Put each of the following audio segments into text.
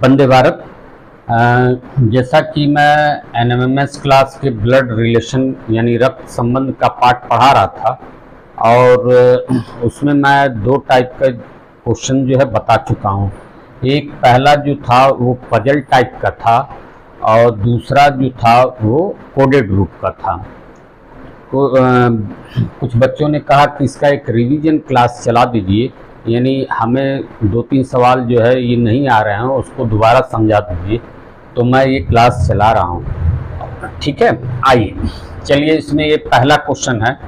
वंदे भारत। जैसा कि मैं एनएमएमएस क्लास के ब्लड रिलेशन यानी रक्त संबंध का पाठ पढ़ा रहा था और उसमें मैं दो टाइप का क्वेश्चन जो है बता चुका हूँ। एक पहला जो था वो पजल टाइप का था और दूसरा जो था वो कोडेड रूप का था। कुछ बच्चों ने कहा कि इसका एक रिवीजन क्लास चला दीजिए, यानी हमें 2-3 सवाल जो है ये नहीं आ रहे हैं उसको दोबारा समझा दीजिए, तो मैं ये क्लास चला रहा हूँ। ठीक है, आइए चलिए, इसमें ये पहला क्वेश्चन है।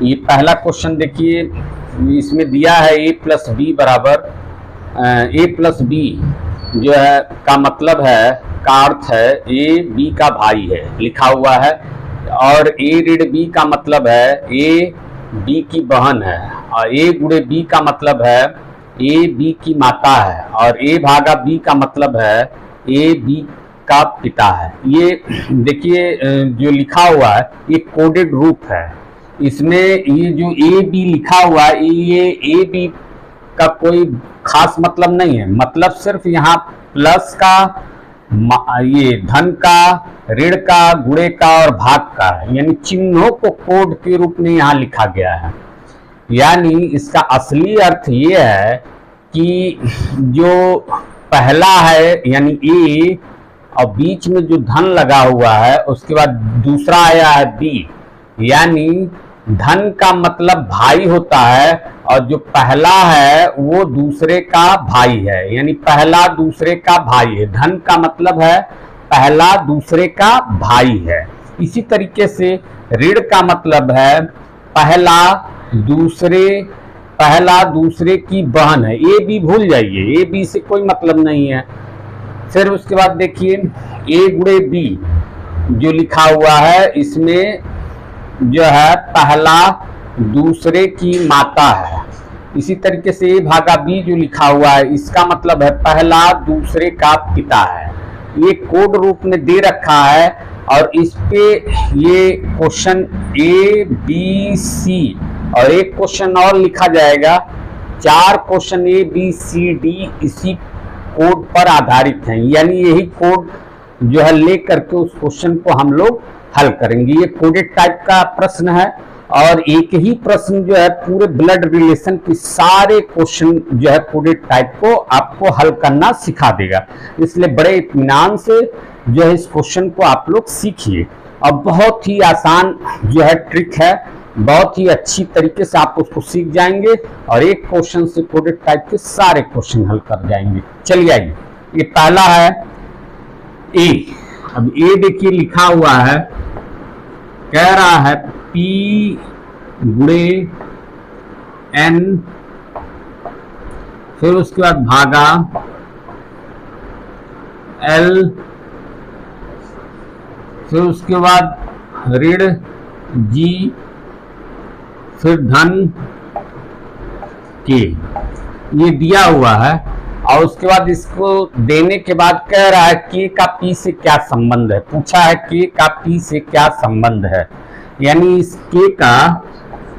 ये पहला क्वेश्चन देखिए, इसमें दिया है a प्लस बी बराबर a प्लस बी जो है का मतलब है, का अर्थ है a b का भाई है लिखा हुआ है, और a ऋण b का मतलब है a b की बहन है, और a गुणे b का मतलब है a b की माता है, और a भागा b का मतलब है a b का पिता है। ये देखिए जो लिखा हुआ है ये कोडेड रूप है। इसमें ये जो a b लिखा हुआ है ये a b का कोई खास मतलब नहीं है, मतलब सिर्फ यहाँ प्लस का, ये धन का, ऋण का, गुणे का और भाग का है, यानी चिन्हों को कोड के रूप में यहाँ लिखा गया है। यानी इसका असली अर्थ ये है कि जो पहला है यानी ए और बीच में जो धन लगा हुआ है, उसके बाद दूसरा आया है बी, यानी धन का मतलब भाई होता है और जो पहला है वो दूसरे का भाई है, यानी पहला दूसरे का भाई है। धन का मतलब है पहला दूसरे का भाई है। इसी तरीके से ऋण का मतलब है पहला दूसरे की बहन है। ए बी भूल जाइए, ए बी से कोई मतलब नहीं है। फिर उसके बाद देखिए ए गुणे बी जो लिखा हुआ है, इसमें जो है पहला दूसरे की माता है। इसी तरीके से ए भागा बी जो लिखा हुआ है, इसका मतलब है पहला दूसरे का पिता है। ये कोड रूप में दे रखा है और इस पे ये क्वेश्चन ए बी सी और एक क्वेश्चन और लिखा जाएगा। 4 question A B C D इसी कोड पर आधारित हैं, यानी यही कोड जो है ले करके उस क्वेश्चन को हम लोग हल करेंगे। ये कोडेड टाइप का प्रश्न है और एक ही प्रश्न जो है पूरे ब्लड रिलेशन के सारे क्वेश्चन जो है कोडेड टाइप को आपको हल करना सिखा देगा। इसलिए बड़े इत्मीनान से जो है इस क्वेश्चन को आप लोग सीखिए, और बहुत ही आसान जो है ट्रिक है, बहुत ही अच्छी तरीके से आप उसको सीख जाएंगे और एक क्वेश्चन से कोडेड टाइप के सारे क्वेश्चन हल कर जाएंगे। चलिए आइए, ये पहला है ए। अब ए देखिए लिखा हुआ है, कह रहा है P गुणे N, फिर उसके बाद भागा L, फिर उसके बाद ऋण G, फिर धन K। ये दिया हुआ है और उसके बाद इसको देने के बाद कह रहा है K का P से क्या संबंध है। पूछा है K का P से क्या संबंध है, यानी इस K का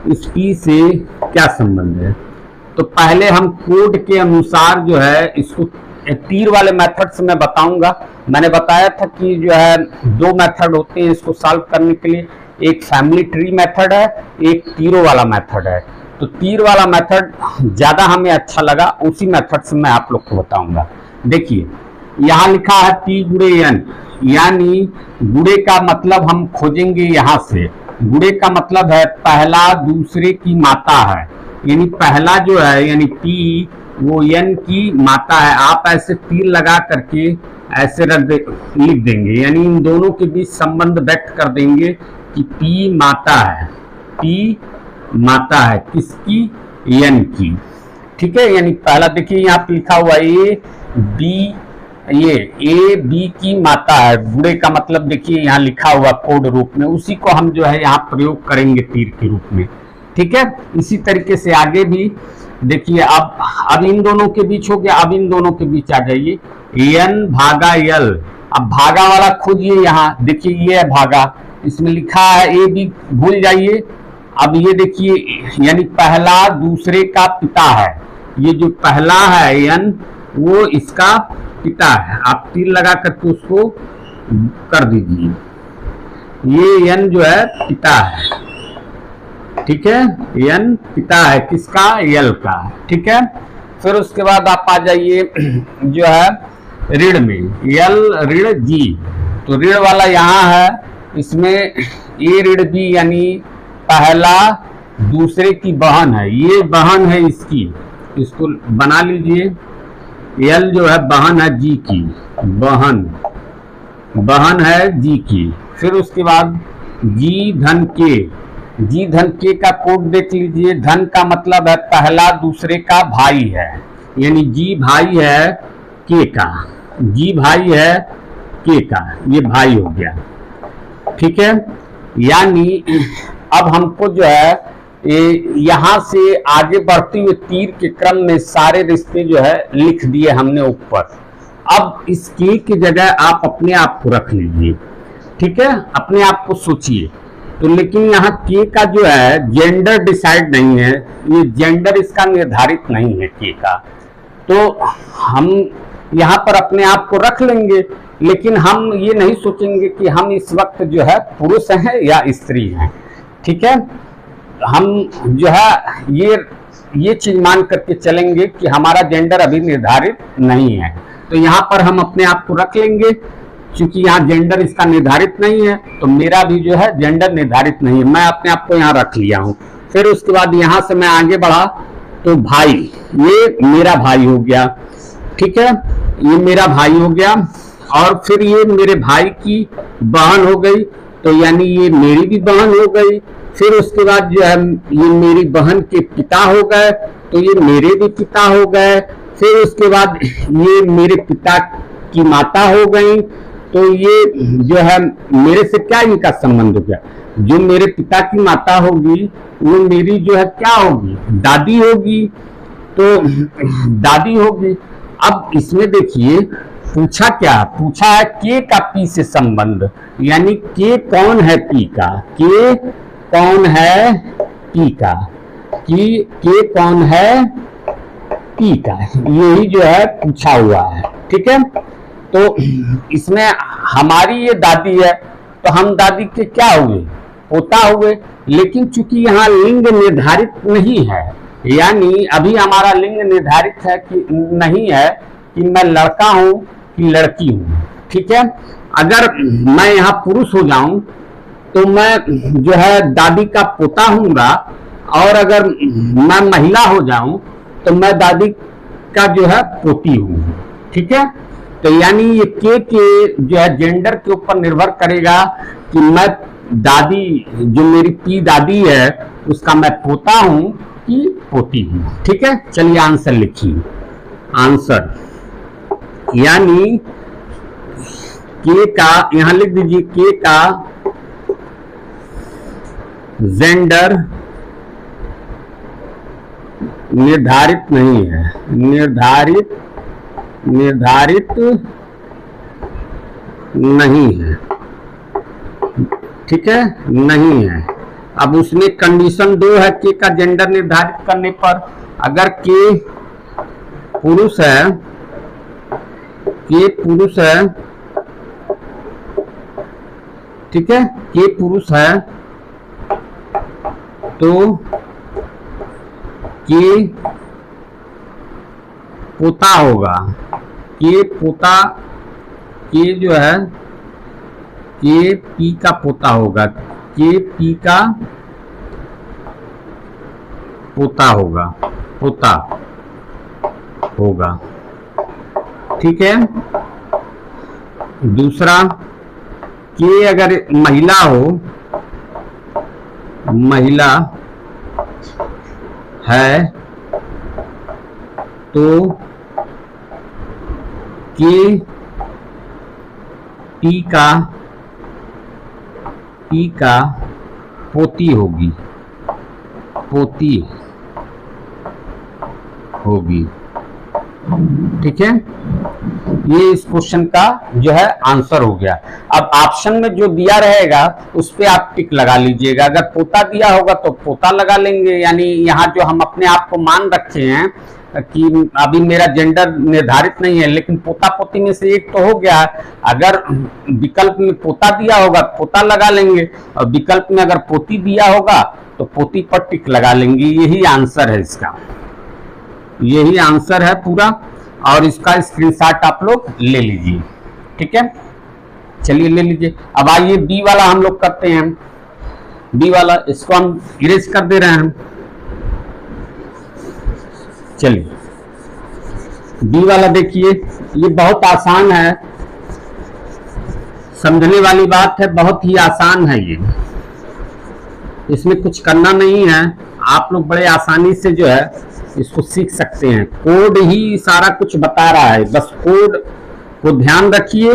इस P से क्या संबंध है। तो पहले हम कोड के अनुसार जो है इसको तीर वाले मेथड से मैं बताऊंगा। मैंने बताया था कि जो है 2 मेथड होते हैं इसको सॉल्व करने के लिए, एक फैमिली ट्री मेथड है, एक तीरों वाला मेथड है। तो तीर वाला मेथड ज्यादा हमें अच्छा लगा, उसी मेथड से मैं आप लोग को बताऊंगा। देखिए यहाँ लिखा है P गुणे N, यानी गुणे का मतलब हम खोजेंगे यहाँ से। गुणे का मतलब है पहला दूसरे की माता है, यानी पहला जो है यानी P वो N की माता है। आप ऐसे तीर लगा करके ऐसे लिख देंगे, यानी इन दोनों के बीच संबंध व्यक्त कर देंगे कि P माता है, P माता है किसकी, N की। ठीक है, यानी पहला देखिए यहाँ पे लिखा हुआ ए बी, ये ए बी की माता है। गुणे का मतलब देखिए यहाँ लिखा हुआ कोड रूप में, उसी को हम जो है यहाँ प्रयोग करेंगे तीर के रूप में। ठीक है, इसी तरीके से आगे भी देखिए। अब इन दोनों के बीच हो गया, अब इन दोनों के बीच आ जाइए N भागा L। अब भागा वाला खोजिए, यहाँ देखिए ये है भागा, इसमें लिखा है ए बी, भूल जाइए। अब ये देखिए यानी पहला दूसरे का पिता है, ये जो पहला है N वो इसका पिता है, आप तीर लगा करके उसको कर दीजिए। ये n जो है पिता है, ठीक है, n पिता है किसका, l का, ठीक है। फिर उसके बाद आप आ जाइए जो है ऋण में, l ऋण g, तो ऋण वाला यहाँ है, इसमें a ऋण b यानी पहला दूसरे की बहन है, ये बहन है इसकी, इसको बना लीजिए। l जो है बहन है g की, बहन है g की। फिर उसके बाद g धन k, जी धन के का कोड देख लीजिए। धन का मतलब है पहला दूसरे का भाई है, यानी जी भाई है के का, जी भाई है के का, ये भाई हो गया, ठीक है। यानी अब हमको जो है यहां से आगे बढ़ते हुए तीर के क्रम में सारे रिश्ते जो है लिख दिए हमने ऊपर। अब इस के की जगह आप अपने आप को रख लीजिए, ठीक है, अपने आप को सोचिए। तो लेकिन यहाँ के का जो है जेंडर डिसाइड नहीं है, ये जेंडर इसका निर्धारित नहीं है के का, तो हम यहाँ पर अपने आप को रख लेंगे, लेकिन हम ये नहीं सोचेंगे कि हम इस वक्त जो है पुरुष हैं या स्त्री हैं, ठीक है। हम जो है ये चीज मान करके चलेंगे कि हमारा जेंडर अभी निर्धारित नहीं है, तो यहाँ पर हम अपने आप को रख लेंगे। क्योंकि यहाँ जेंडर इसका निर्धारित नहीं है, तो मेरा भी जो है जेंडर निर्धारित नहीं है, मैं अपने आप को यहाँ रख लिया हूँ। फिर उसके बाद यहाँ से मैं आगे बढ़ा तो भाई, ये मेरा भाई हो गया, ठीक है, ये मेरा भाई हो गया। और फिर ये मेरे भाई की बहन हो गई, तो यानी ये मेरी भी बहन हो गई। फिर उसके बाद जो है ये मेरी बहन के पिता हो गए, तो ये मेरे भी पिता हो गए। फिर उसके बाद ये मेरे पिता की माता हो गई, तो ये जो है मेरे से क्या इनका संबंध हो गया, जो मेरे पिता की माता होगी वो मेरी जो है क्या होगी, दादी होगी, तो दादी होगी। अब इसमें देखिए पूछा क्या, पूछा है के का पी से संबंध, यानी के कौन है पी का, के कौन है पी का, के कौन है पी का, यही जो है पूछा हुआ है, ठीक है। तो इसमें हमारी ये दादी है, तो हम दादी के क्या हुए, पोता हुए। लेकिन चूंकि यहाँ लिंग निर्धारित नहीं है, यानी अभी हमारा लिंग निर्धारित है कि नहीं है कि मैं लड़का हूँ कि लड़की हूँ, ठीक है। अगर मैं यहाँ पुरुष हो जाऊं तो मैं जो है दादी का पोता हूँगा, और अगर मैं महिला हो जाऊं तो मैं दादी का जो है पोती हूँ, ठीक है। तो यानी ये के जो है जेंडर के ऊपर निर्भर करेगा कि मैं दादी, जो मेरी पी दादी है, उसका मैं पोता हूं कि पोती हूं, ठीक है। चलिए आंसर लिखिए। आंसर यानी के का यहां लिख दीजिए, के का जेंडर निर्धारित नहीं है, निर्धारित नहीं है, ठीक है, नहीं है। अब उसमें कंडीशन 2 है के का जेंडर निर्धारित करने पर। अगर के पुरुष है, के पुरुष है, ठीक है, के पुरुष है, तो के पोता होगा, के पोता, के जो है के पी का पोता होगा, के पी का पोता होगा, पोता होगा, ठीक है। दूसरा, के अगर महिला हो, महिला है, तो के पी का पोती होगी, पोती होगी, ठीक है। ये इस क्वेश्चन का जो है आंसर हो गया। अब ऑप्शन में जो दिया रहेगा उस पे आप टिक लगा लीजिएगा। अगर पोता दिया होगा तो पोता लगा लेंगे, यानी यहाँ जो हम अपने आप को मान रखे हैं कि अभी मेरा जेंडर निर्धारित नहीं है, लेकिन पोता पोती में से एक तो हो गया है। अगर विकल्प में पोता दिया होगा पोता लगा लेंगे, और विकल्प में अगर पोती दिया होगा तो पोती पर टिक लगा लेंगे। यही आंसर है इसका, यही आंसर है पूरा। और इसका स्क्रीनशॉट आप लोग ले लीजिए, ठीक है। चलिए ले लीजिए। अब आइए बी वाला हम लोग करते हैं। बी वाला इसको हम इरेज कर दे रहे हैं। चलिए बी वाला देखिए, ये बहुत आसान है, समझने वाली बात है, बहुत ही आसान है ये, इसमें कुछ करना नहीं है। आप लोग बड़े आसानी से जो है इसको सीख सकते हैं। कोड ही सारा कुछ बता रहा है, बस कोड को ध्यान रखिए।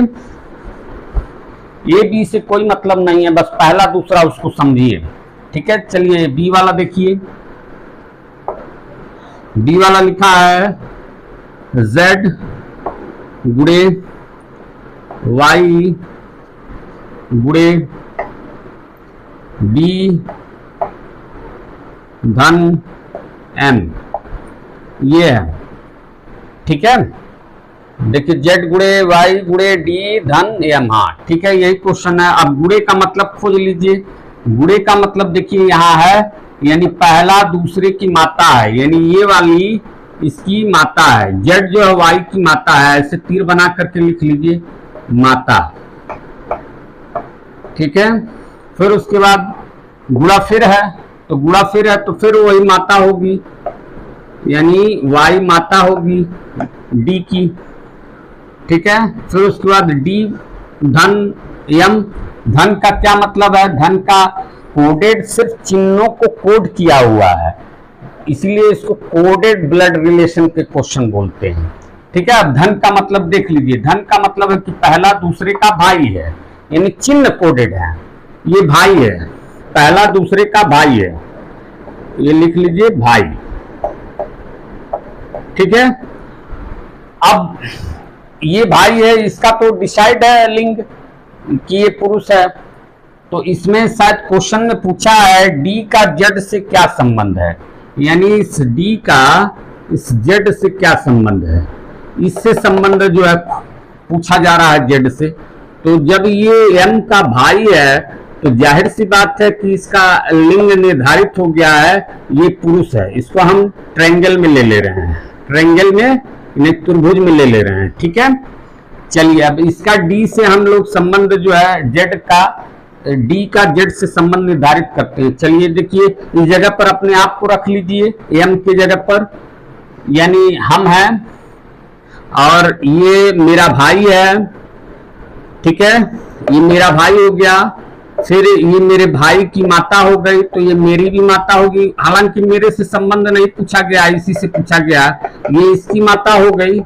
ए बी से कोई मतलब नहीं है, बस पहला दूसरा उसको समझिए, ठीक है। चलिए बी वाला देखिए। बी वाला लिखा है z गुणे y गुणे b धन m, ये है, ठीक है। देखिए z गुणे y गुणे d धन m, हाँ ठीक है, यही क्वेश्चन है। अब गुणे का मतलब खोज लीजिए। गुणे का मतलब देखिए यहाँ है, यानी पहला दूसरे की माता है, यानी ये वाली इसकी माता है। z जो है y की माता है, ऐसे तीर बना करके लिख लीजिए माता, ठीक है। फिर उसके बाद गुणा फिर है, तो गुणा फिर है तो फिर वही माता होगी, यानी y माता होगी d की, ठीक है। फिर उसके बाद d धन m। धन का क्या मतलब है? धन का कोडेड सिर्फ चिन्हों को कोड किया हुआ है, इसलिए इसको कोडेड ब्लड रिलेशन के क्वेश्चन बोलते हैं, ठीक है। अब धन का मतलब देख लीजिए। धन का मतलब है कि पहला दूसरे का भाई है, यानी चिन्ह कोडेड है, ये भाई है, पहला दूसरे का भाई है, ये लिख लीजिए भाई, ठीक है। अब ये भाई है, इसका तो डिसाइड है लिंग कि ये पुरुष है, तो इसमें शायद क्वेश्चन में पूछा है डी का जेड से क्या संबंध है, यानी इस डी का इस जेड से क्या संबंध है, इससे संबंध जो है पूछा जा रहा है जेड से। तो जब ये एम का भाई है तो जाहिर सी बात है कि इसका लिंग निर्धारित हो गया है, ये पुरुष है। इसको हम ट्रायंगल में ले रहे हैं, ट्रायंगल में यानी त्रिभुज में ले रहे हैं, ठीक है। चलिए अब इसका डी से हम लोग संबंध जो है जेड का, डी का जेड से संबंध निर्धारित करते हैं। चलिए देखिए, इस जगह पर अपने आप को रख लीजिए एम की जगह पर, यानी हम हैं और ये मेरा भाई है, ठीक है, ये मेरा भाई हो गया। फिर ये मेरे भाई की माता हो गई, तो ये मेरी भी माता होगी। हालांकि मेरे से संबंध नहीं पूछा गया, इसी से पूछा गया, ये इसकी माता हो गई,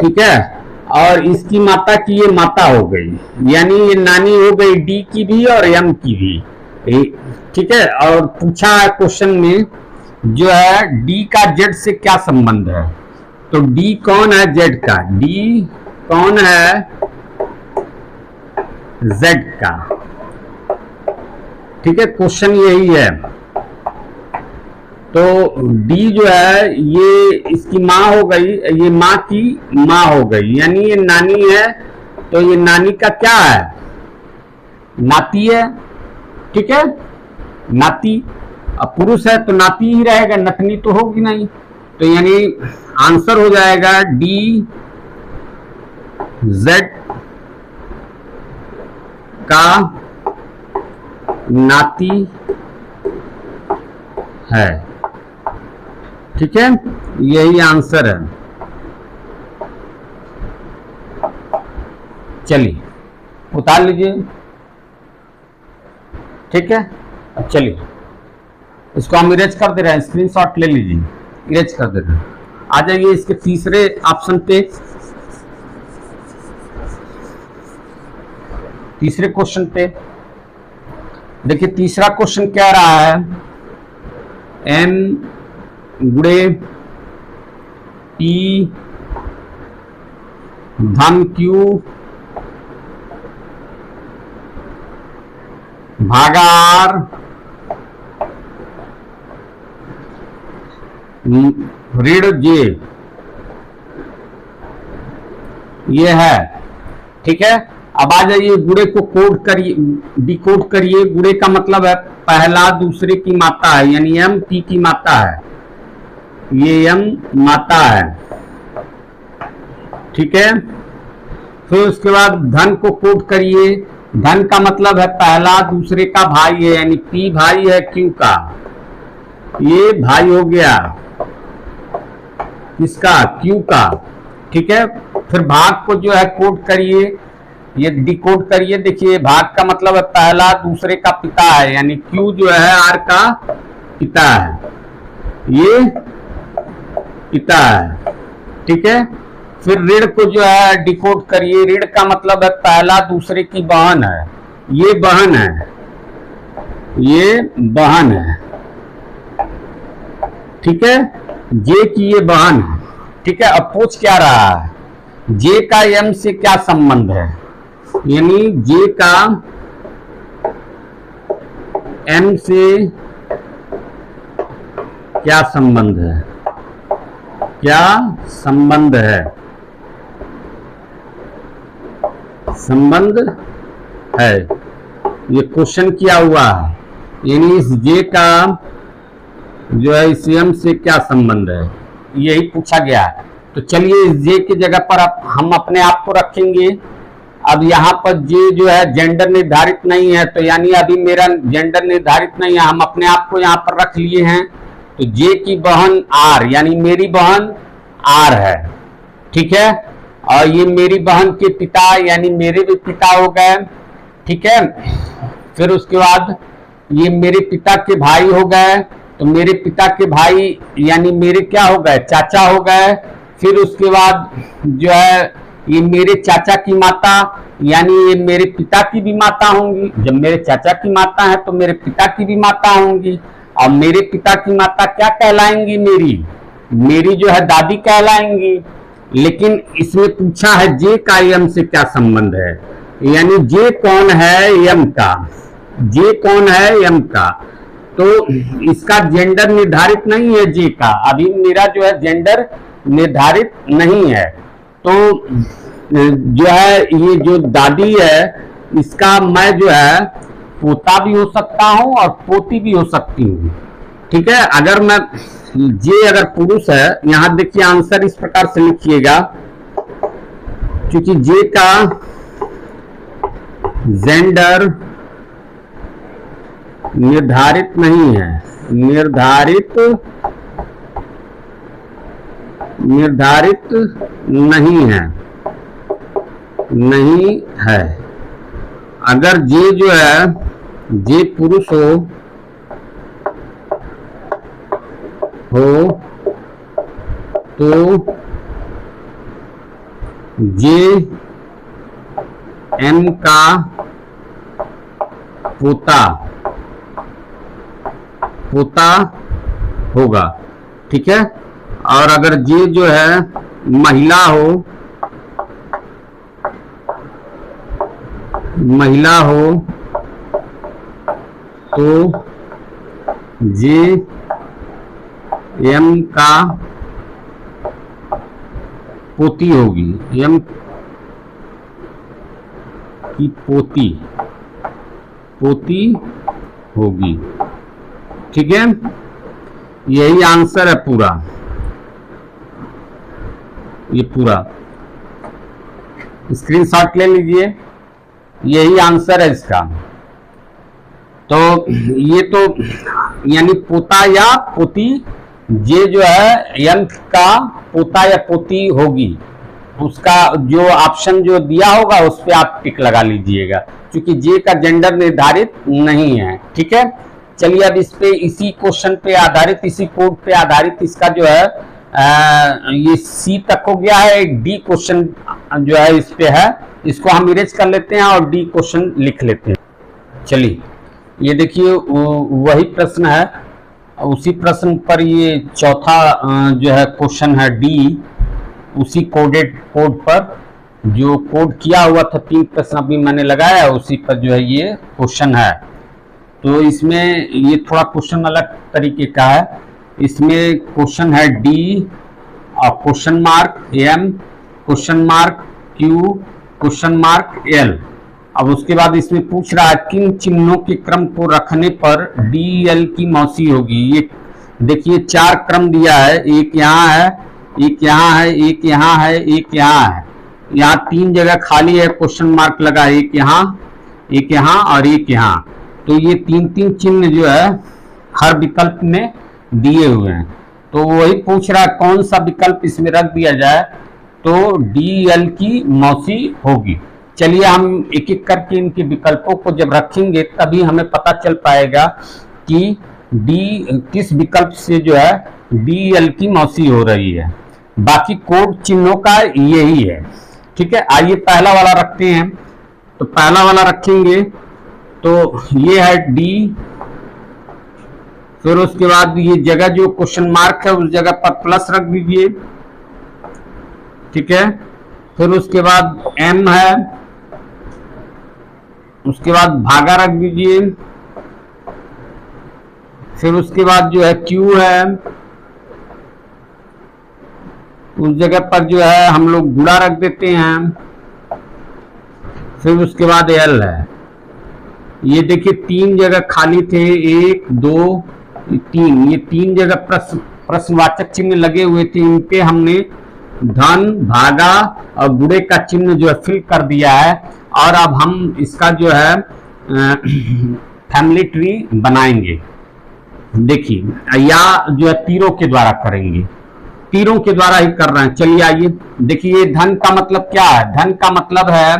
ठीक है, और इसकी माता की ये माता हो गई, यानी ये नानी हो गई डी की भी और एम की भी, ठीक है। और पूछा है क्वेश्चन में जो है डी का जेड से क्या संबंध है, तो डी कौन है जेड का, डी कौन है जेड का, ठीक है, क्वेश्चन यही है। तो डी जो है ये इसकी माँ हो गई, ये माँ की माँ हो गई, यानी ये नानी है, तो ये नानी का क्या है, नाती है, ठीक है, नाती। अब पुरुष है तो नाती ही रहेगा, नतनी तो होगी नहीं, तो यानी आंसर हो जाएगा डी जेड का नाती है, ठीक है, यही आंसर है। चलिए उतार लीजिए, ठीक है। अब चलिए इसको हम इरेज कर दे रहे हैं, स्क्रीनशॉट ले लीजिए, इरेज कर दे रहे हैं। आ जाइए इसके तीसरे ऑप्शन पे, तीसरे क्वेश्चन पे देखिए। तीसरा क्वेश्चन क्या रहा है, एम गुणे टी धन क्यू भागा आर ऋण जे ये है, ठीक है। अब आ जाइए गुणे को कोड करिए, डिकोड करिए। गुणे का मतलब है पहला दूसरे की मात्रा है, यानी m p की मात्रा है, ये m मात्रा है, ठीक है। फिर उसके बाद धन को कोड करिए। धन का मतलब है पहला दूसरे का भाई है, यानी p भाई है q का, ये भाई हो गया किसका, q का, ठीक है। फिर भाग को जो है कोड करिए, ये डिकोड करिए। देखिए भाग का मतलब है पहला दूसरे का पिता है, यानी q जो है r का पिता है, ये पिता है, ठीक है। फिर ऋण को जो है डिकोड करिए। ऋण का मतलब है पहला दूसरे की बहन है, ये बहन है, ये बहन है, ठीक है। जे की ये बहन है, ठीक है। अब पूछ क्या रहा है, जे का m से क्या संबंध है, यानी जे का m से क्या संबंध है, क्या संबंध है, संबंध है, ये क्वेश्चन किया हुआ है, यानी इस जे का जो है इस m से क्या संबंध है, यही पूछा गया है। तो चलिए इस जे की जगह पर हम अपने आप को रखेंगे। अब यहाँ पर जे जो है जेंडर निर्धारित नहीं है, तो यानी अभी मेरा जेंडर निर्धारित नहीं है, हम अपने आप को यहाँ पर रख लिए हैं। तो जे की बहन आर, यानी मेरी बहन आर है, ठीक है। और ये मेरी बहन के पिता, यानी मेरे भी पिता हो गए, ठीक है। फिर उसके बाद ये मेरे पिता के भाई हो गए, तो मेरे पिता के भाई यानी मेरे क्या हो गए, चाचा हो गए। फिर उसके बाद जो है ये मेरे चाचा की माता, यानी ये मेरे पिता की भी माता होंगी। जब मेरे चाचा की माता है तो मेरे पिता की भी माता होंगी, और मेरे पिता की माता क्या कहलाएंगी, मेरी जो है दादी कहलाएंगी। लेकिन इसमें पूछा है जे का m से क्या संबंध है, यानी जे कौन है m का, जे कौन है m का। तो इसका जेंडर निर्धारित नहीं है जे का, अभी मेरा जो है जेंडर निर्धारित नहीं है। तो जो है ये जो दादी है इसका मैं जो है पोता भी हो सकता हूं और पोती भी हो सकती हूँ, ठीक है। अगर मैं जे अगर पुरुष है, यहां देखिए आंसर इस प्रकार से लिखिएगा, क्योंकि जे का जेंडर निर्धारित नहीं है, निर्धारित नहीं है। अगर जे जो है जे पुरुष हो तो जे m का पोता होगा, ठीक है। और अगर जे जो है महिला हो तो जे m का पोती होगी, m की पोती होगी, ठीक है। यही आंसर है पूरा, ये पूरा स्क्रीनशॉट ले लीजिए, यही आंसर है इसका। तो ये तो यानी पोता या पोती, जे जो है m का पोता या पोती होगी, उसका जो ऑप्शन जो दिया होगा उस पर आप टिक लगा लीजिएगा, क्योंकि जे का जेंडर निर्धारित नहीं है, ठीक है। चलिए अब इस पे इसी क्वेश्चन पे आधारित, इसी कोड पे आधारित इसका जो है ये सी तक हो गया है। एक डी क्वेश्चन जो है इस पे है, इसको हम इरेज कर लेते हैं और डी क्वेश्चन लिख लेते हैं। चलिए ये देखिए वही प्रश्न है, उसी प्रश्न पर ये चौथा जो है क्वेश्चन है डी, उसी कोड पर जो कोड किया हुआ था, 3 प्रश्न अभी मैंने लगाया, उसी पर जो है ये क्वेश्चन है। तो इसमें ये थोड़ा क्वेश्चन अलग तरीके का है, इसमें क्वेश्चन है डी और question mark M, question mark Q, question mark L. अब उसके बाद इसमें पूछ रहा है किन चिन्हों के क्रम को रखने पर डी एल की मौसी होगी। ये देखिए 4 क्रम दिया है, एक यहाँ है, एक यहाँ है, एक यहाँ है, एक यहाँ है। यहाँ 3 जगह खाली है, क्वेश्चन मार्क लगा, एक यहाँ और एक यहाँ। तो ये 3-3 चिन्ह जो है हर विकल्प में दिए हुए हैं। तो वही पूछ रहा है कौन सा विकल्प इसमें रख दिया जाए तो डी एल की मौसी होगी। चलिए हम एक एक करके इनके विकल्पों को जब रखेंगे तभी हमें पता चल पाएगा कि किस विकल्प से जो है डी एल की मौसी हो रही है। बाकी कोड चिन्हों का यही है। ठीक है, आइए पहला वाला रखते हैं। तो पहला वाला रखेंगे तो ये है डी, फिर उसके बाद ये जगह जो क्वेश्चन मार्क है उस जगह पर प्लस रख दीजिए। ठीक है, फिर उसके बाद एम है, उसके बाद भागा रख दीजिए। फिर उसके बाद जो है क्यू है, उस जगह पर जो है हम लोग गुणा रख देते हैं। फिर उसके बाद एल है। ये देखिए 3 जगह खाली थे, 1 2 3, ये 3 जगह प्रश्नवाचक चिन्ह लगे हुए थे, इन पे हमने धन, भागा और गुणे का चिन्ह जो है फिल कर दिया है। और अब हम इसका जो है फैमिली ट्री बनाएंगे। देखिए या जो है तीरों के द्वारा करेंगे, तीरों के द्वारा ही कर रहे हैं। चलिए आइए देखिए धन का मतलब क्या है। धन का मतलब है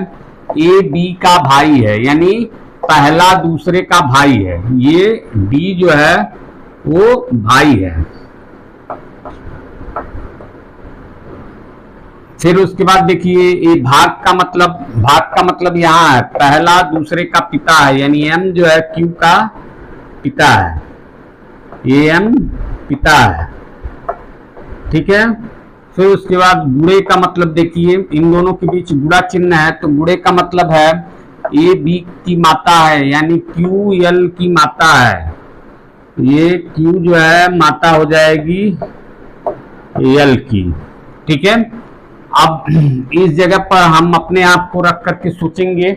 ए बी का भाई है, यानी पहला दूसरे का भाई है। ये डी जो है वो भाई है। फिर उसके बाद देखिए ये भाग का मतलब यहाँ है पहला दूसरे का पिता है, यानी एम जो है क्यू का पिता है, ये एम पिता है। ठीक है, फिर उसके बाद गुणे का मतलब देखिए इन दोनों के बीच गुणा चिन्ह है, तो गुणे का मतलब है ए बी की माता है, यानी क्यू एल की माता है। ये क्यू जो है माता हो जाएगी एल की। ठीक है, अब इस जगह पर हम अपने आप को रख करके सोचेंगे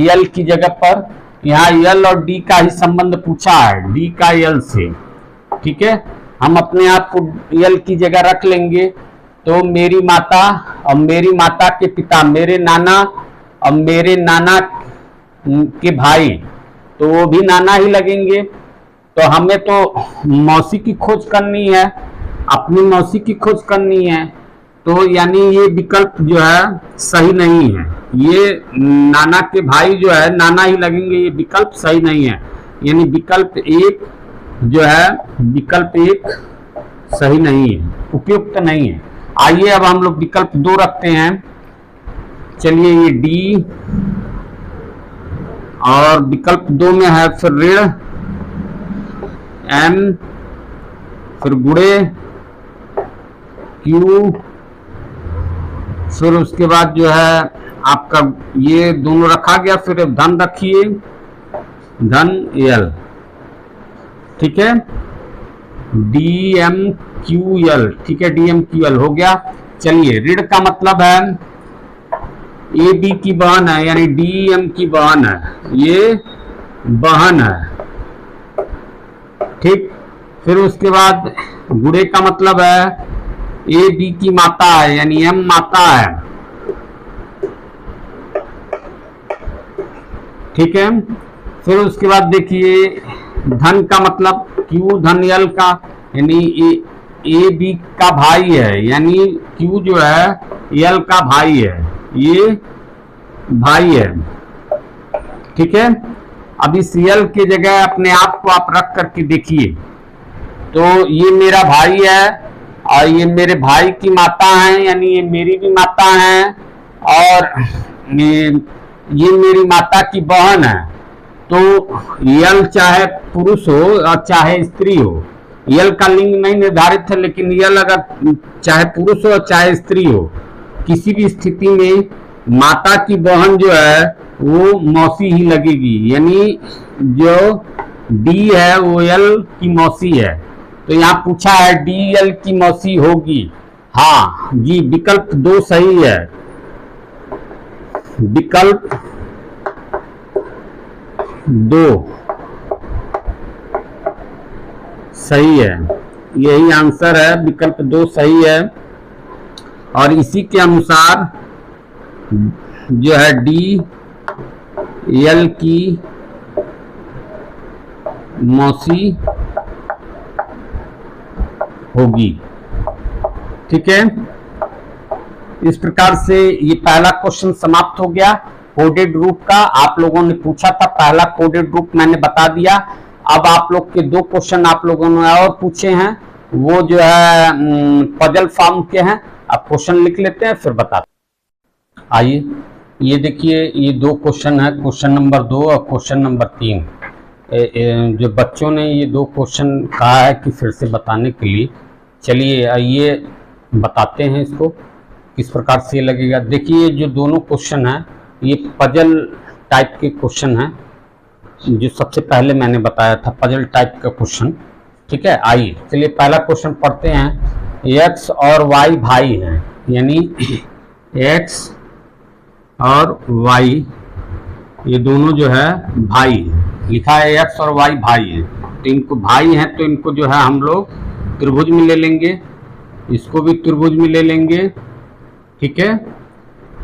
एल की जगह पर, यहाँ एल और डी का ही संबंध पूछा है, डी का एल से। ठीक है, हम अपने आप को एल की जगह रख लेंगे। तो मेरी माता और मेरी माता के पिता, मेरे नाना और मेरे नाना के भाई, तो वो भी नाना ही लगेंगे। तो हमें तो मौसी की खोज करनी है, अपनी मौसी की खोज करनी है। तो यानी ये विकल्प जो है सही नहीं है, ये नाना के भाई जो है नाना ही लगेंगे, ये विकल्प सही नहीं है। यानी विकल्प 1 जो है विकल्प 1 सही नहीं है, उपयुक्त नहीं है। आइए अब हम लोग विकल्प 2 रखते हैं। चलिए ये डी और विकल्प 2 में है फिर ऋण एम, फिर गुणे क्यू, फिर उसके बाद जो है आपका ये दोनों रखा गया। फिर धन रखिए, धन एल। ठीक है, डी एम क्यू एल। ठीक है, डी एम क्यू एल हो गया। चलिए ऋण का मतलब है ए बी की बहन है, यानी डी एम की बहन है, ये बहन है। ठीक, फिर उसके बाद गुणे का मतलब है ए बी की माता है, यानी एम माता है। ठीक है, फिर उसके बाद देखिए धन का मतलब क्यू धन एल का, यानी ए बी का भाई है, यानी क्यू जो है एल का भाई है, ये भाई है। ठीक है, अब इस एल के जगह अपने आप को आप रख करके देखिए। तो ये मेरा भाई है और ये मेरे भाई की माता है, यानी ये मेरी भी माता है, और ये मेरी माता की बहन है। तो यल चाहे पुरुष हो और चाहे स्त्री हो, यल का लिंग नहीं निर्धारित है, लेकिन यल अगर चाहे पुरुष हो और चाहे स्त्री हो, किसी भी स्थिति में माता की बहन जो है वो मौसी ही लगेगी, यानी जो डी है वो यल की मौसी है। तो यहाँ पूछा है DL की मौसी होगी। हाँ जी, विकल्प 2 सही है, विकल्प 2 सही है, यही आंसर है, विकल्प 2 सही है। और इसी के अनुसार जो है DL की मौसी होगी। ठीक है, इस प्रकार से ये पहला क्वेश्चन समाप्त हो गया कोडेड रूप का। आप लोगों ने पूछा था, पहला कोडेड रूप मैंने बता दिया। अब आप लोग के 2 क्वेश्चन आप लोगों ने और पूछे हैं, वो जो है पजल फॉर्म के हैं। अब क्वेश्चन लिख लेते हैं फिर बताते हैं। आइए, ये देखिए, ये 2 क्वेश्चन है, क्वेश्चन नंबर 2 और क्वेश्चन नंबर 3। जो बच्चों ने ये 2 क्वेश्चन कहा है कि फिर से बताने के लिए, चलिए ये बताते हैं इसको किस प्रकार से लगेगा। देखिए, जो दोनों क्वेश्चन हैं ये पजल टाइप के क्वेश्चन हैं, जो सबसे पहले मैंने बताया था पजल टाइप का क्वेश्चन। ठीक है, आइए चलिए पहला क्वेश्चन पढ़ते हैं। x और y भाई हैं, यानी x और y ये दोनों जो है भाई हैं। लिखा है x और y भाई हैं, तो इनको भाई हैं तो इनको जो है हम लोग त्रिभुज में ले लेंगे, इसको भी त्रिभुज में ले लेंगे। ठीक है,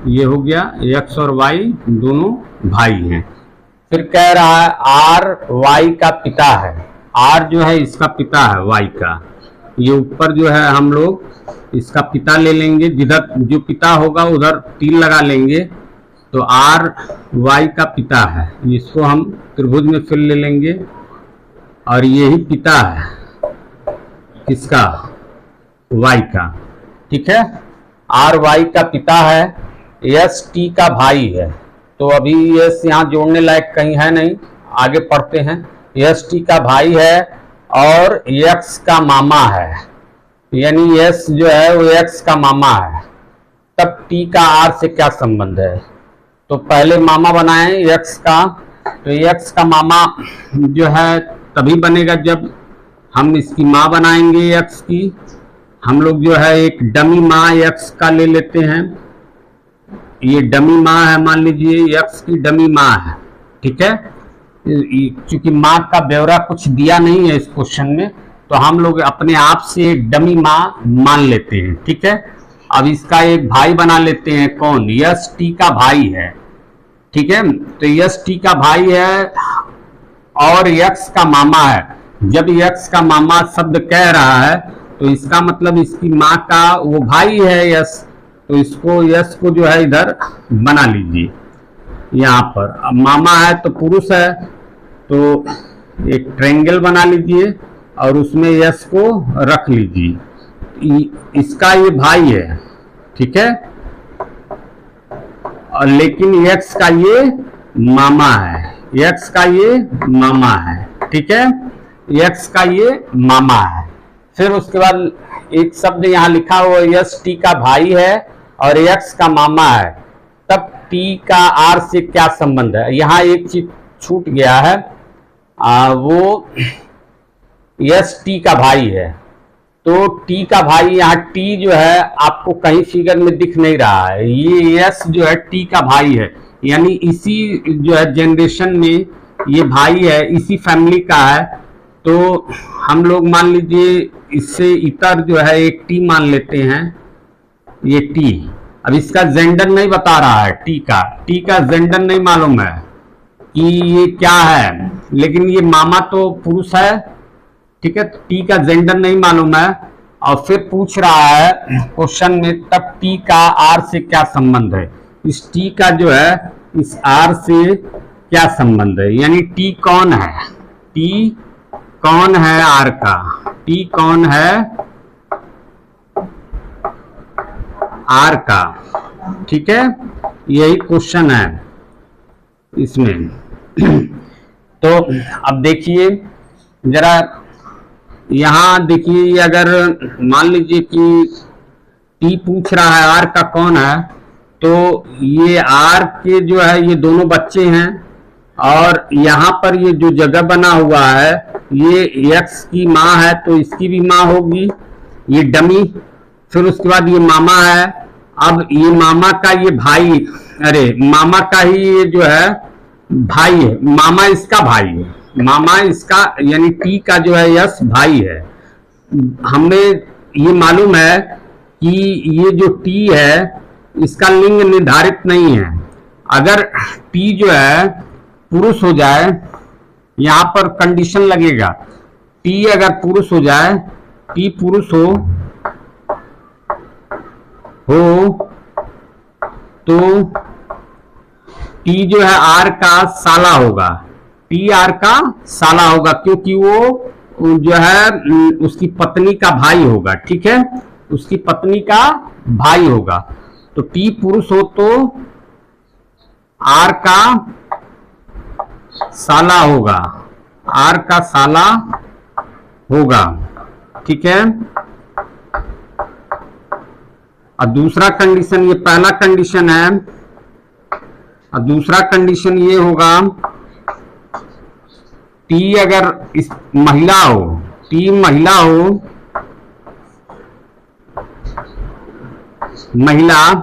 ये हो गया, x और y दोनों भाई हैं। फिर कह रहा है r y का पिता है, r जो है इसका पिता है y का, ये ऊपर जो है हम लोग इसका पिता ले लेंगे, जिधर जो पिता होगा उधर तीर लगा लेंगे, तो r y का पिता है, इसको हम त्रिभुज में फिर ले लेंगे। और यही पिता है किसका, y का। ठीक है, r y का पिता है, s t का भाई है, तो अभी s यहाँ जोड़ने लायक कहीं है नहीं, आगे पढ़ते हैं। s t का भाई है और x का मामा है, यानी s जो है वो x का मामा है, तब t का r से क्या संबंध है। तो पहले मामा बनाएं x का, तो x का मामा जो है तभी बनेगा जब हम इसकी माँ बनाएंगे x की। हम लोग जो है एक डमी माँ x का ले लेते हैं, ये डमी माँ है, मान लीजिए x की डमी माँ है। ठीक है, क्योंकि माँ का ब्यौरा कुछ दिया नहीं है इस क्वेश्चन में, तो हम लोग अपने आप से डमी माँ मान लेते हैं। ठीक है, अब इसका एक भाई बना लेते हैं, कौन, यस टी का भाई है। ठीक है, तो यस टी का भाई है और यक्स का मामा है। जब यक्स का मामा शब्द कह रहा है तो इसका मतलब इसकी माँ का वो भाई है यस, तो इसको यस को जो है इधर बना लीजिए यहाँ पर। अब मामा है तो पुरुष है, तो एक ट्रायंगल बना लीजिए और उसमें यस को रख लीजिए, इसका ये भाई है। ठीक है, और लेकिन यक्स का ये मामा है, यक्स का ये मामा है। ठीक है, यक्स का ये मामा है। फिर उसके बाद एक शब्द यहाँ लिखा हुआ, यस टी का भाई है और यक्स का मामा है, तब टी का आर से क्या संबंध है। यहाँ एक चीज छूट गया है, वो यस टी का भाई है, तो टी का भाई यहाँ टी जो है आपको कहीं फिगर में दिख नहीं रहा है, ये यस जो है टी का भाई है, यानी इसी जो है जनरेशन में ये भाई है, इसी फैमिली का है। तो हम लोग मान लीजिए इससे इतर जो है एक टी मान लेते हैं, ये टी। अब इसका जेंडर नहीं बता रहा है, टी का जेंडर नहीं मालूम है कि ये क्या है, लेकिन ये मामा तो पुरुष है। ठीक है, टी का जेंडर नहीं मालूम है और फिर पूछ रहा है क्वेश्चन में, तब टी का आर से क्या संबंध है। इस टी का जो है इस आर से क्या संबंध है, यानी टी कौन है, टी कौन है आर का, टी कौन है आर का। ठीक है, यही क्वेश्चन है इसमें। तो अब देखिए जरा यहाँ देखिए, अगर मान लीजिए कि टी पूछ रहा है आर का कौन है, तो ये आर के जो है ये दोनों बच्चे हैं और यहाँ पर ये जो जगह बना हुआ है ये x की माँ है तो इसकी भी माँ होगी, ये डमी। फिर उसके बाद ये मामा है, अब ये मामा का ये भाई, अरे मामा का ही ये जो है भाई है, मामा इसका भाई है, मामा इसका यानी टी का जो है यस भाई है। हमें ये मालूम है कि ये जो टी है इसका लिंग निर्धारित नहीं है। अगर टी जो है पुरुष हो जाए, यहां पर कंडीशन लगेगा, टी अगर पुरुष हो जाए, टी पुरुष हो तो टी जो है आर का साला होगा, टी आर का साला होगा, क्योंकि वो जो है उसकी पत्नी का भाई होगा। ठीक है, उसकी पत्नी का भाई होगा। तो टी पुरुष हो तो आर का साला होगा, आर का साला होगा। ठीक है, और दूसरा कंडीशन, ये पहला कंडीशन है, और दूसरा कंडीशन ये होगा टी अगर इस महिला हो, टी महिला हो, महिला,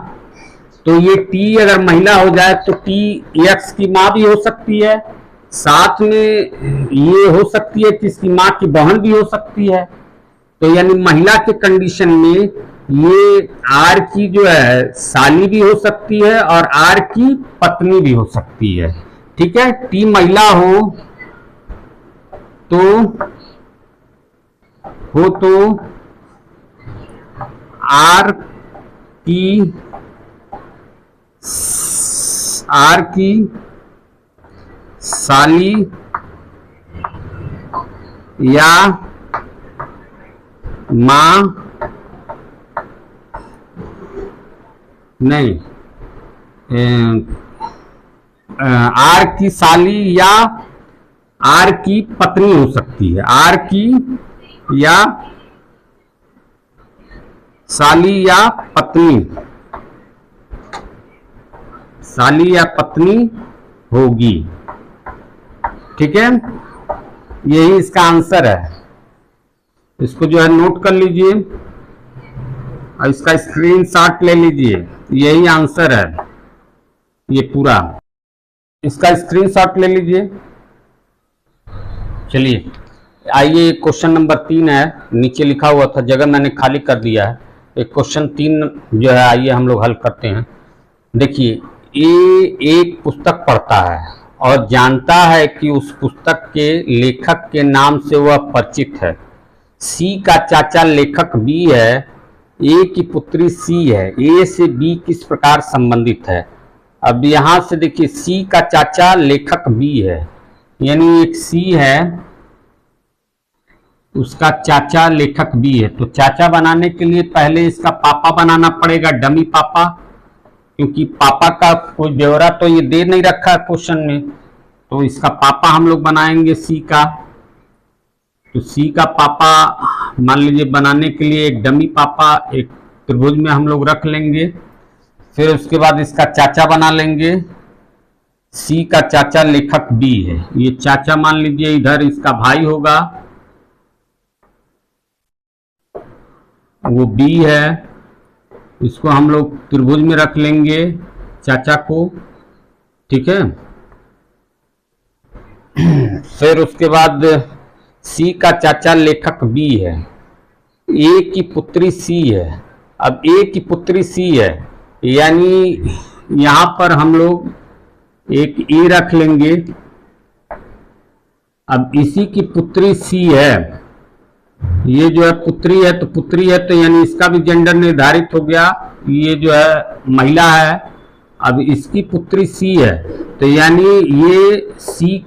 तो ये टी अगर महिला हो जाए तो टी एक्स की माँ भी हो सकती है, साथ में ये हो सकती है कि इसकी माँ की बहन भी हो सकती है। तो यानी महिला के कंडीशन में ये आर की जो है साली भी हो सकती है और आर की पत्नी भी हो सकती है। ठीक है, टी महिला हो तो आर की साली या मां, नहीं, आर की साली या आर की पत्नी हो सकती है, आर की या साली या पत्नी, साली या पत्नी होगी। ठीक है, यही इसका आंसर है। इसको जो है नोट कर लीजिए और इसका स्क्रीनशॉट ले लीजिए, यही आंसर है ये पूरा, इसका स्क्रीनशॉट ले लीजिए। चलिए आइए, क्वेश्चन नंबर 3 है, नीचे लिखा हुआ था, जगह मैंने खाली कर दिया है। एक क्वेश्चन 3 जो है, आइए हम लोग हल करते हैं। देखिए, ये एक पुस्तक पढ़ता है और जानता है कि उस पुस्तक के लेखक के नाम से वह परिचित है। सी का चाचा लेखक बी है, ए की पुत्री सी है, ए से बी किस प्रकार संबंधित है। अब यहां से देखिए, सी का चाचा लेखक बी है, यानी एक सी है, उसका चाचा लेखक बी है। तो चाचा बनाने के लिए पहले इसका पापा बनाना पड़ेगा, डमी पापा, क्योंकि पापा का कोई ब्यौरा तो ये दे नहीं रखा है क्वेश्चन में, तो इसका पापा हम लोग बनाएंगे सी का। तो सी का पापा मान लीजिए बनाने के लिए एक डमी पापा एक त्रिभुज में हम लोग रख लेंगे। फिर उसके बाद इसका चाचा बना लेंगे, सी का चाचा लेखक बी है, ये चाचा मान लीजिए इधर इसका भाई होगा, वो बी है, इसको हम लोग त्रिभुज में रख लेंगे चाचा को। ठीक है, फिर उसके बाद सी का चाचा लेखक बी है, ए की पुत्री सी है। अब ए की पुत्री सी है, यानी यहां पर हम लोग एक ए रख लेंगे। अब इसी की पुत्री सी है, ये जो है पुत्री है, तो पुत्री है तो यानी इसका भी जेंडर निर्धारित हो गया, ये जो है महिला है। अब इसकी पुत्री सी है, तो यानी ये सी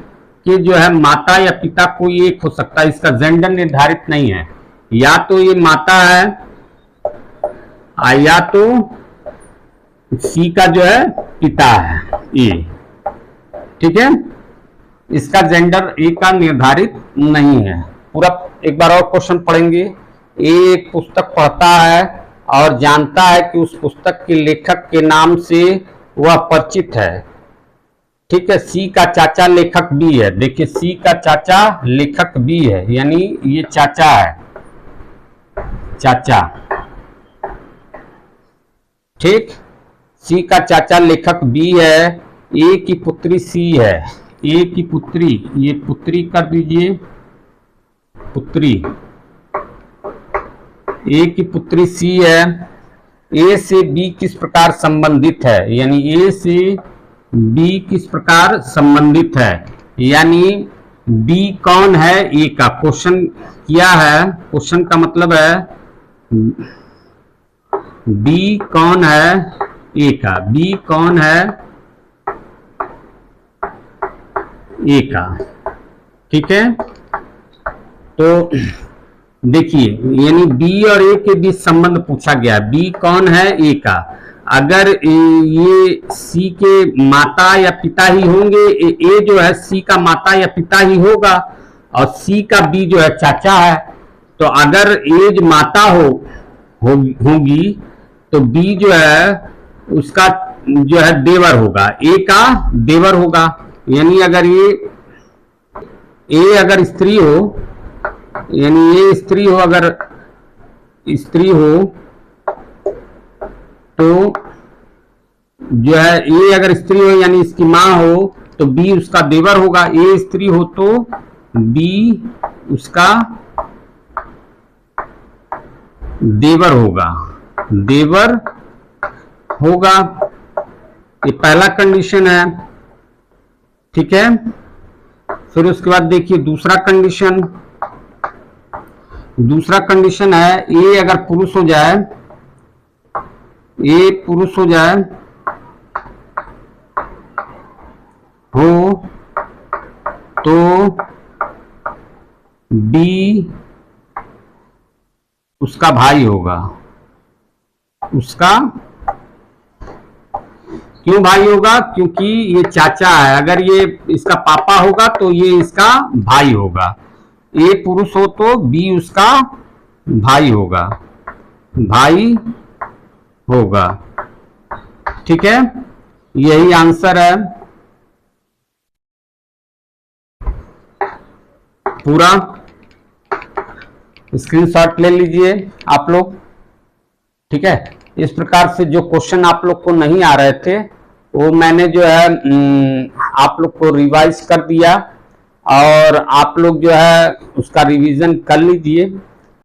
के जो है माता या पिता कोई एक हो सकता है, इसका जेंडर निर्धारित नहीं है, या तो ये माता है या तो सी का जो है पिता है ये। ठीक है, इसका जेंडर ए का निर्धारित नहीं है। पूरा एक बार और क्वेश्चन पढ़ेंगे। ए एक पुस्तक पढ़ता है और जानता है कि उस पुस्तक के लेखक के नाम से वह परिचित है। ठीक है, सी का चाचा लेखक बी है। देखिए सी का चाचा लेखक बी है, यानी ये चाचा है, चाचा। ठीक, सी का चाचा लेखक बी है। ए की पुत्री सी है, ए की पुत्री, ये पुत्री कर दीजिए, पुत्री, ए की पुत्री सी है। ए से बी किस प्रकार संबंधित है, यानी ए से बी किस प्रकार संबंधित है, यानी बी कौन है, ए का क्वेश्चन किया है। क्वेश्चन का मतलब है बी कौन है, ए का, बी कौन है, ए का। ठीक है, तो देखिए यानी बी और ए के बीच संबंध पूछा गया, बी कौन है, ए का। अगर ये सी के माता या पिता ही होंगे, ए जो है सी का माता या पिता ही होगा, और सी का बी जो है चाचा है। तो अगर ए माता होगी तो बी जो है उसका जो है देवर होगा, ए का देवर होगा। यानी अगर ए अगर स्त्री हो, यानी ये स्त्री हो, अगर स्त्री हो तो जो है ए अगर स्त्री हो यानी इसकी मां हो तो बी उसका देवर होगा। ए स्त्री हो तो बी उसका देवर होगा, देवर होगा। ये पहला कंडीशन है। ठीक है, फिर उसके बाद देखिए दूसरा कंडीशन, दूसरा कंडीशन है ए अगर पुरुष हो जाए, ए पुरुष हो जाए हो तो बी उसका भाई होगा, उसका, क्यों भाई होगा, क्योंकि ये चाचा है। अगर ये इसका पापा होगा तो ये इसका भाई होगा। ए पुरुष हो तो बी उसका भाई होगा, भाई होगा। ठीक है, यही आंसर है पूरा। स्क्रीनशॉट ले लीजिए आप लोग। ठीक है, इस प्रकार से जो क्वेश्चन आप लोग को नहीं आ रहे थे वो मैंने जो है आप लोग को रिवाइज कर दिया, और आप लोग जो है उसका रिवीजन कर लीजिए।